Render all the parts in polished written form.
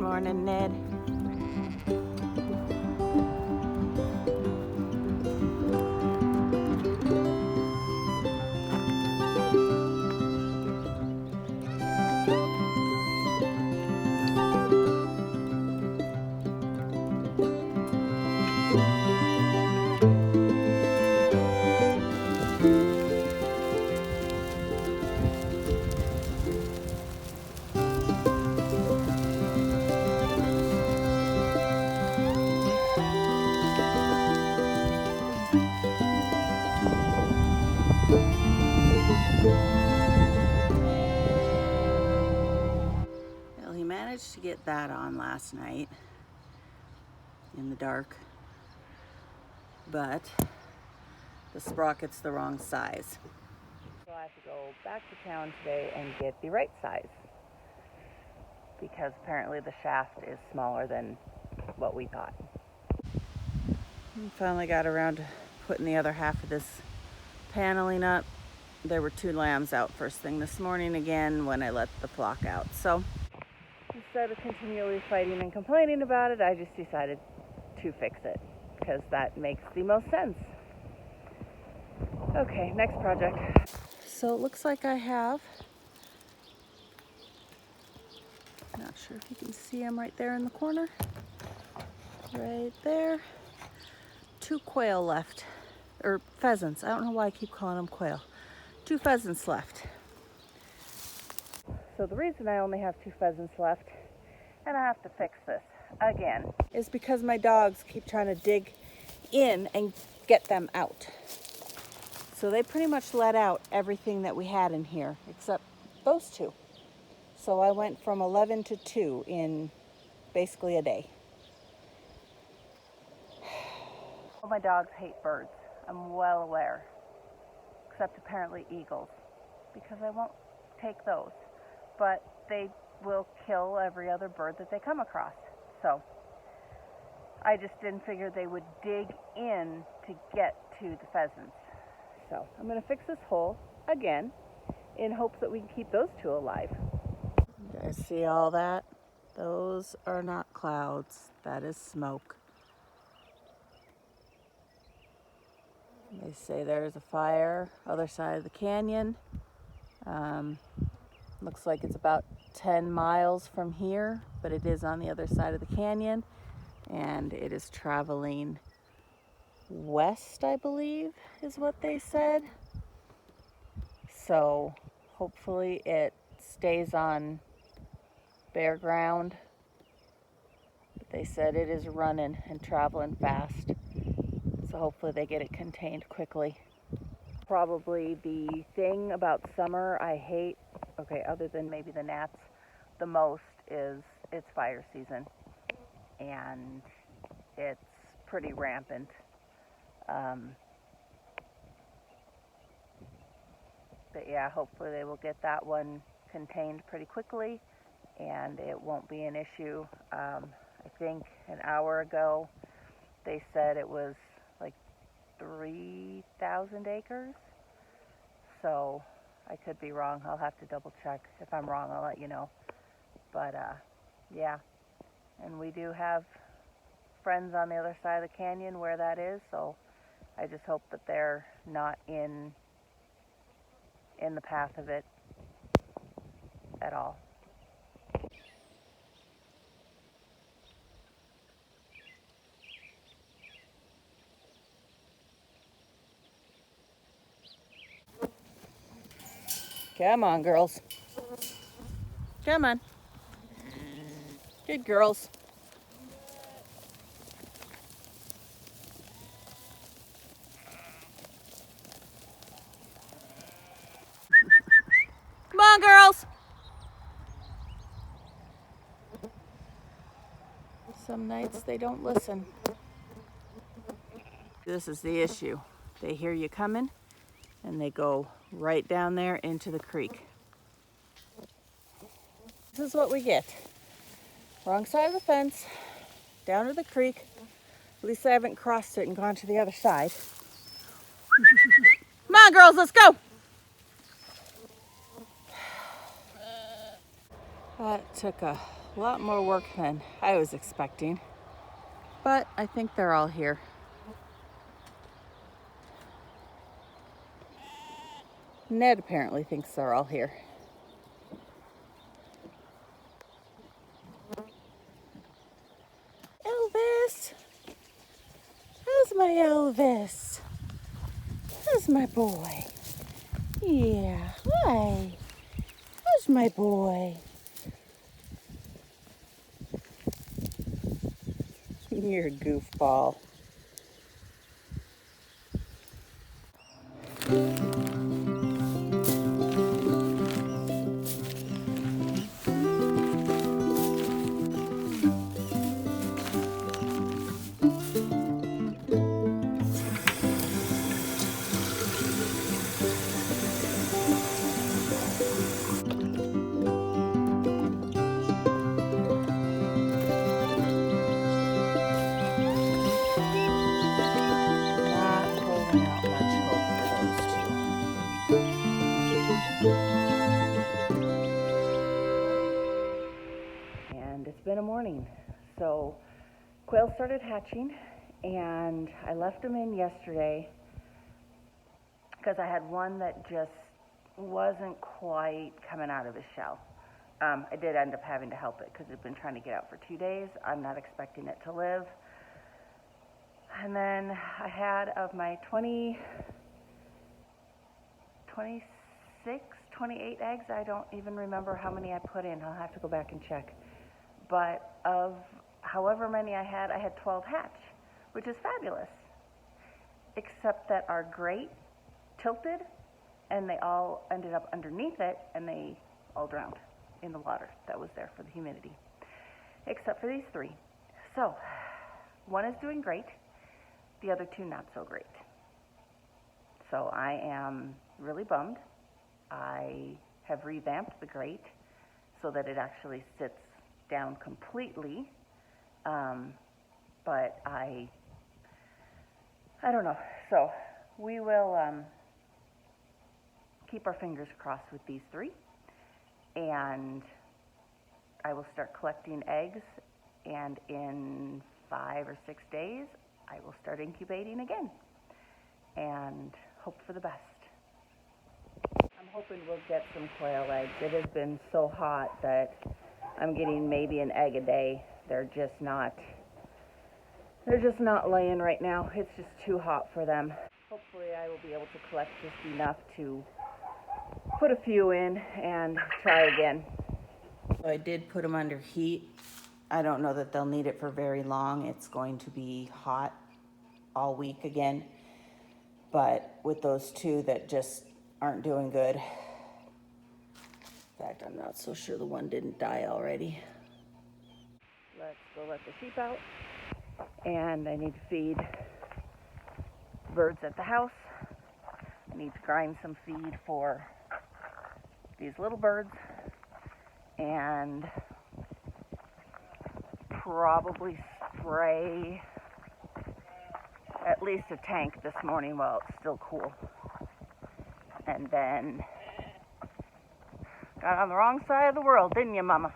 morning, Ned. Well, he managed to get that on last night in the dark, but the sprocket's the wrong size. So I have to go back to town today and get the right size, because apparently the shaft is smaller than what we thought. We finally got around to putting the other half of this paneling up. There were 2 lambs out first thing this morning again when I let the flock out. So instead of continually fighting and complaining about it, I just decided to fix it because that makes the most sense. Okay, next project. So it looks like I have, not sure if you can see them right there in the corner, right there, 2 quail left, or pheasants. I don't know why I keep calling them quail. 2 pheasants left. So the reason I only have 2 pheasants left, and I have to fix this again, is because my dogs keep trying to dig in and get them out. So they pretty much let out everything that we had in here except those 2. So I went from 11 to 2 in basically a day. All my dogs hate birds. I'm well aware, except apparently eagles, because I won't take those. But they will kill every other bird that they come across. So I just didn't figure they would dig in to get to the pheasants. So I'm going to fix this hole again in hopes that we can keep those 2 alive. You guys see all that? Those are not clouds. That is smoke. They say there's a fire other side of the canyon. Looks like it's about 10 miles from here, but it is on the other side of the canyon, and it is traveling west, I believe is what they said. So hopefully it stays on bare ground. But they said it is running and traveling fast, so hopefully they get it contained quickly. Probably the thing about summer I hate, okay, other than maybe the gnats, the most is it's fire season, and it's pretty rampant. But yeah, hopefully they will get that one contained pretty quickly and it won't be an issue. I think an hour ago they said it was like 3,000 acres. So I could be wrong. I'll have to double check. If I'm wrong, I'll let you know. But yeah, and we do have friends on the other side of the canyon where that is, so I just hope that they're not in the path of it at all. Come on, girls. Come on. Good girls. Come on, girls. Some nights they don't listen. This is the issue. They hear you coming and they go right down there into the creek. This is what we get. Wrong side of the fence, down to the creek. At least I haven't crossed it and gone to the other side. Come on, girls, let's go. That took a A lot more work than I was expecting, but I think they're all here. Ned apparently thinks they're all here. Elvis! How's my Elvis? How's my boy? Yeah, hi. How's my boy? You're a goofball. Not holding out much hope for those two. And it's been a morning. So quail started hatching, and I left them in yesterday because I had one that just wasn't quite coming out of his shell. I did end up having to help it because it's been trying to get out for 2 days. I'm not expecting it to live. And then I had of my 26, 28 eggs, I don't even remember how many I put in. I'll have to go back and check. But of however many I had 12 hatch, which is fabulous. Except that our grate tilted and they all ended up underneath it and they all drowned in the water that was there for the humidity. Except for these 3. So, one is doing great. The other 2 not so great. So I am really bummed. I have revamped the grate so that it actually sits down completely. But I don't know. So we will keep our fingers crossed with these 3. And I will start collecting eggs, and in 5 or 6 days I will start incubating again and hope for the best. I'm hoping we'll get some quail eggs. It has been so hot that I'm getting maybe an egg a day. They're just not laying right now. It's just too hot for them. Hopefully I will be able to collect just enough to put a few in and try again. So I did put them under heat. I don't know that they'll need it for very long. It's going to be hot all week again. But with those 2 that just aren't doing good. In fact, I'm not so sure the one didn't die already. Let's go let the sheep out. And I need to feed birds at the house. I need to grind some feed for these little birds. And probably spray at least a tank this morning while it's still cool. And then got on the wrong side of the world, didn't you, Mama?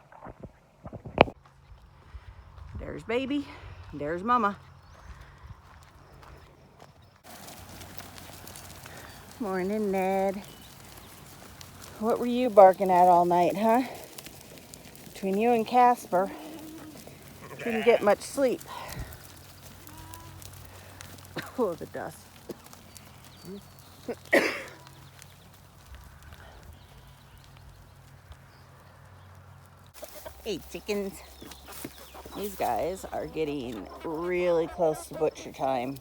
There's baby, there's Mama. Morning, Ned. What were you barking at all night, huh? Between you and Casper, didn't get much sleep. Oh, the dust. Hey, chickens. These guys are getting really close to butcher time.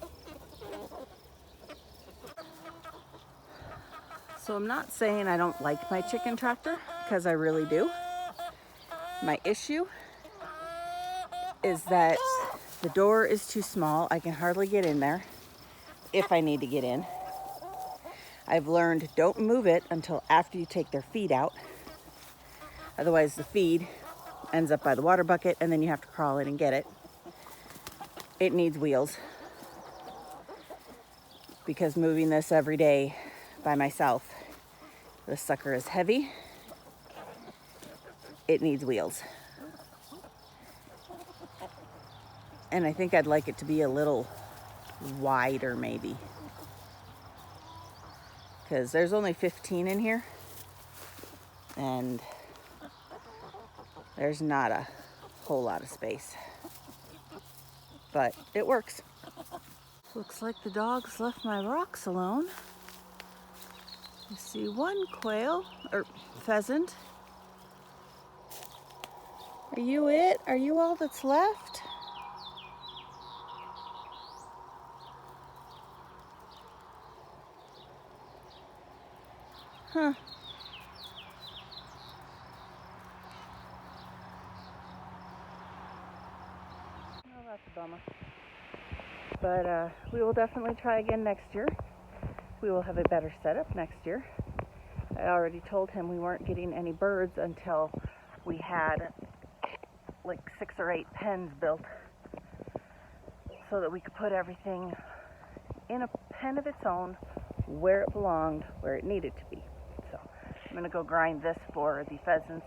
So I'm not saying I don't like my chicken tractor, because I really do. My issue is that the door is too small. I can hardly get in there if I need to get in. I've learned don't move it until after you take their feed out. Otherwise the feed ends up by the water bucket and then you have to crawl in and get it. It needs wheels because moving this every day by myself, this sucker is heavy. It needs wheels. And I think I'd like it to be a little wider maybe, because there's only 15 in here and there's not a whole lot of space, but it works. Looks like the dogs left my rocks alone. I see one quail, or pheasant. Are you it? Are you all that's left? Huh. Well, that's a bummer. But we will definitely try again next year. We will have a better setup next year. I already told him we weren't getting any birds until we had like 6 or 8 pens built so that we could put everything in a pen of its own, where it belonged, where it needed to be. So I'm going to go grind this for the pheasants.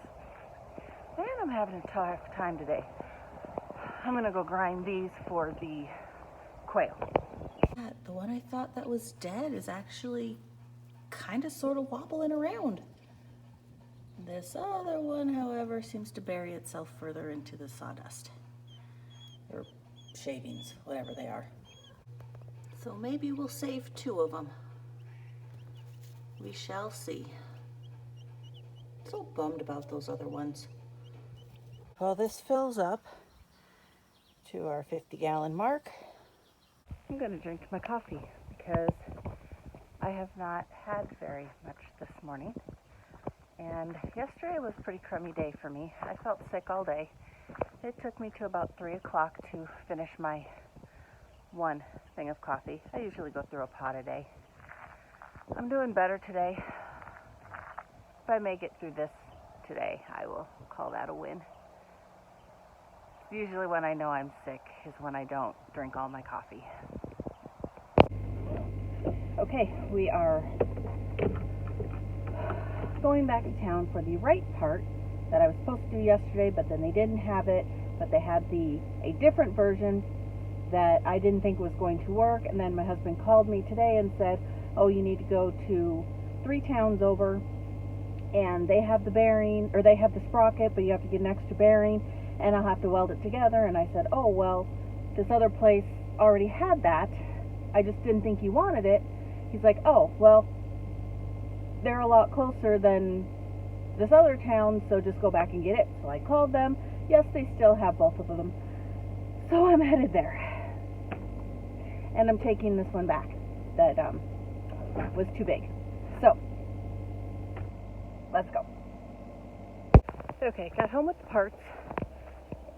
Man, I'm having a tough time today. I'm going to go grind these for the quail. The one I thought that was dead is actually kind of sort of wobbling around. This other one, however, seems to bury itself further into the sawdust. Or shavings, whatever they are. So maybe we'll save 2 of them. We shall see. So bummed about those other ones. Well, this fills up to our 50-gallon mark. I'm going to drink my coffee because I have not had very much this morning. And yesterday was a pretty crummy day for me. I felt sick all day. It took me to about 3 o'clock to finish my 1 thing of coffee. I usually go through a pot a day. I'm doing better today. If I make it through this today, I will call that a win. Usually when I know I'm sick is when I don't drink all my coffee. Okay, we are going back to town for the right part that I was supposed to do yesterday, but then they didn't have it, but they had a different version that I didn't think was going to work. And then my husband called me today and said, oh, you need to go to 3 towns over and they have the bearing, or they have the sprocket, but you have to get an extra bearing and I'll have to weld it together. And I said, oh, well, this other place already had that. I just didn't think you wanted it. He's like, oh, well, they're a lot closer than this other town, so just go back and get it. So I called them. Yes, they still have both of them. So I'm headed there. And I'm taking this one back that was too big. So, let's go. Okay, got home with the parts.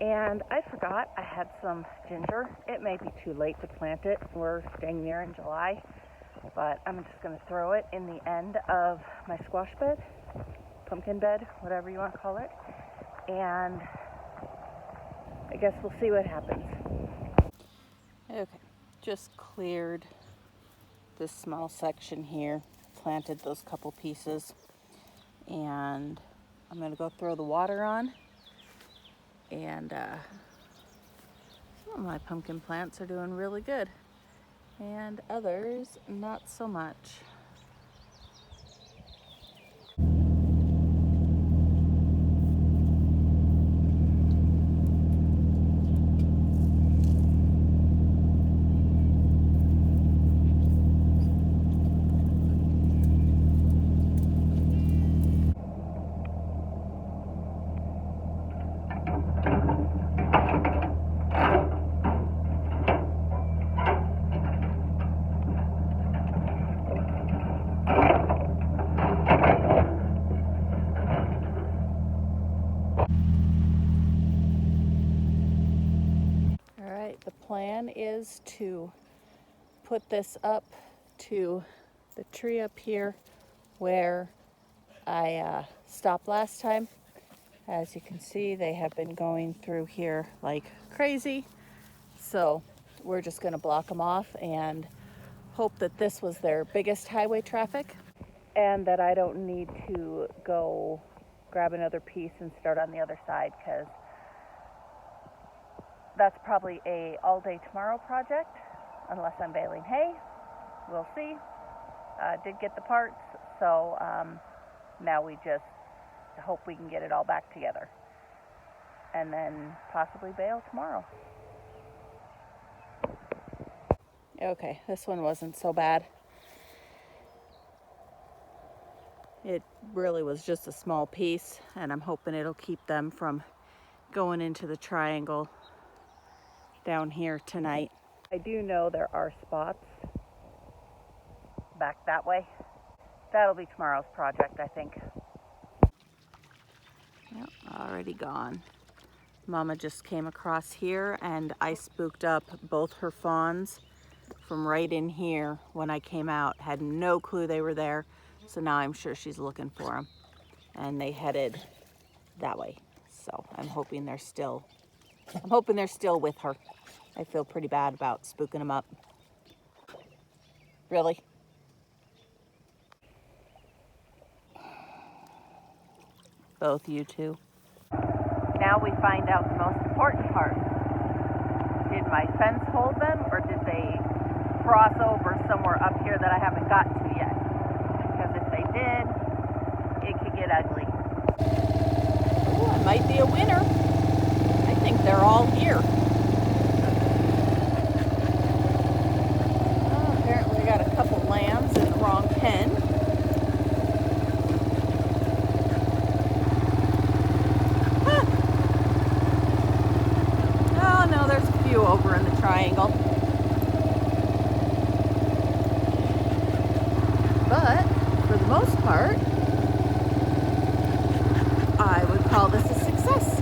And I forgot I had some ginger. It may be too late to plant it. We're staying there in July. But I'm just going to throw it in the end of my squash bed, pumpkin bed, whatever you want to call it. And I guess we'll see what happens. Okay, just cleared this small section here, planted those couple pieces, and I'm going to go throw the water on. And some of my pumpkin plants are doing really good, and others not so much. The plan is to put this up to the tree up here where I stopped last time. As you can see, they have been going through here like crazy. So we're just going to block them off and hope that this was their biggest highway traffic and that I don't need to go grab another piece and start on the other side, because that's probably a all-day tomorrow project, unless I'm baling hay. We'll see. Did get the parts, so now we just hope we can get it all back together. And then possibly bale tomorrow. Okay, this one wasn't so bad. It really was just a small piece, and I'm hoping it'll keep them from going into the triangle down here tonight. I do know there are spots back that way. That'll be tomorrow's project, I think. Yep, already gone. Mama just came across here and I spooked up both her fawns from right in here when I came out. Had no clue they were there, so now I'm sure she's looking for them. And they headed that way. So I'm hoping they're still with her. I feel pretty bad about spooking them up. Really? Both you two. Now we find out the most important part. Did my fence hold them, or did they cross over somewhere up here that I haven't got to yet? Because if they did, it could get ugly. Ooh, I might be a winner. I think they're all here. Oh, apparently I got a couple lambs in the wrong pen. Oh no, there's a few over in the triangle. But for the most part, I would call this a success.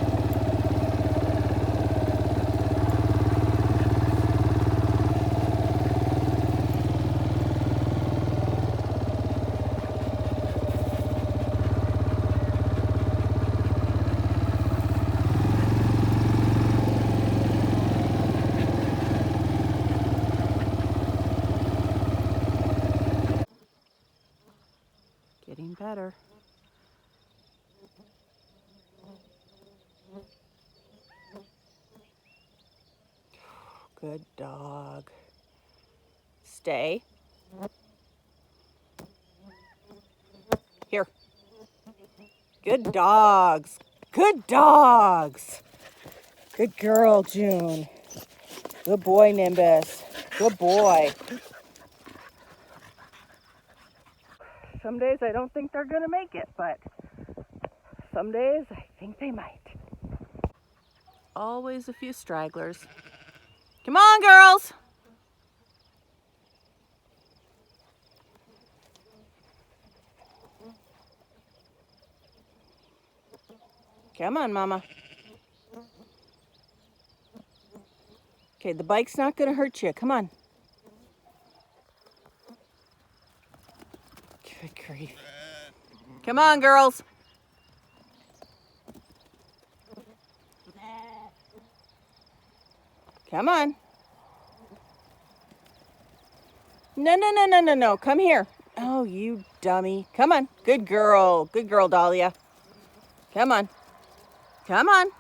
Getting better. Good dog. Stay. Here. Good dogs. Good dogs. Good girl, June. Good boy, Nimbus. Good boy. Some days I don't think they're gonna make it, but some days I think they might. Always a few stragglers. Come on, girls. Come on, Mama. Okay, the bike's not gonna hurt you. Come on. Good grief. Come on, girls. Come on. No. Come here. Oh, you dummy. Come on. Good girl. Good girl, Dahlia. Come on. Come on.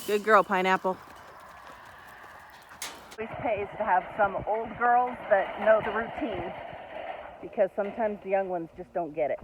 Good girl, Pineapple. It always pays to have some old girls that know the routine, because sometimes the young ones just don't get it.